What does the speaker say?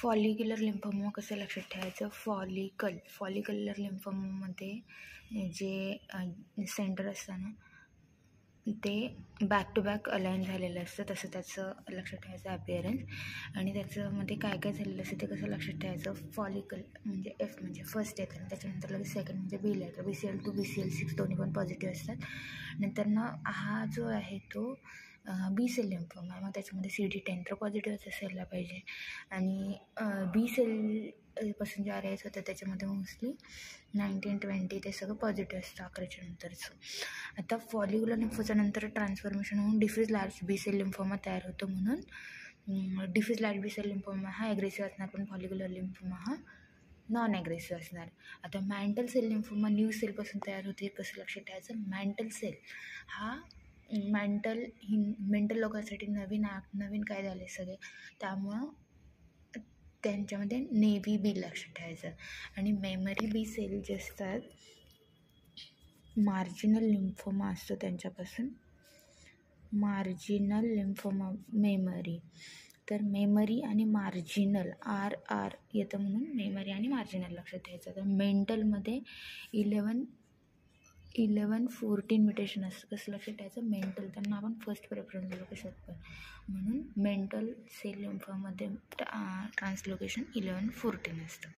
Follicular lymphoma कसं लक्षात ठेवायचं? फॉलिक्युलर लिम्फोमामध्ये जे सेंटर असतं ना ते बॅक टू बॅक अलाईन झालेलं असतं, तसं त्याचं लक्षात ठेवायचं अपिअरन्स. आणि त्याच्यामध्ये काय काय झालेलं असतं ते कसं लक्षात ठेवायचं? फॉलिकल म्हणजे एफ म्हणजे फर्स्ट येतं आणि त्याच्यानंतर लगेच सेकंड म्हणजे बी ला येतं. BCL2 BCL6 दोन्ही पण पॉझिटिव्ह असतात. नंतर ना हा जो आहे तो बी सेल लिम्फोमा आहे. मग त्याच्यामध्ये CD10 तर पॉझिटिव्हच असायला पाहिजे. आणि बी सेल पासून जे RAS होतं त्याच्यामध्ये मोस्टली 19, 20 ते सगळं पॉझिटिव्ह असतं 11च्या नंतरचं. आता फॉलिक्युलर लिम्फोच्या नंतर ट्रान्सफॉर्मेशन होऊन डिफ्यूज लार्ज बी सेल लिम्फोमा तयार होतो. म्हणून डिफ्यूज लार्ज बी सेल लिम्फोमा हा ॲग्रेसिव्ह असणार, पण फॉलिक्युलर लिम्फोमा हा नॉन ॲग्रेसिव्ह असणार. आता मॅन्टल सेल लिम्फोमा न्यू सेलपासून तयार होते. कसं लक्षात ठेवायचं? मॅन्टल सेल हा मेंटल लोकांसाठी नवीन काय झाले सगळे, त्यामुळं त्यांच्यामध्ये नेव्ही बी लक्षात ठेवायचं. आणि मेमरी बी सेल जे असतात, मार्जिनल लिम्फोमा असतो त्यांच्यापासून, मार्जिनल लिम्फोमा मेमरी. तर मेमरी आणि मार्जिनल RR येतं, म्हणून मेमरी आणि मार्जिनल लक्षात ठेवायचं. तर मेंटलमध्ये 11-14 म्युटेशन असतं. कसं लक्षात ठेवायचं? मेंटल, त्यांना आपण फर्स्ट प्रेफरन्स दिलो कशात पण, म्हणून मेंटल सेल लिम्फोमध्ये ट्रान्सलोकेशन 11-14 असतं.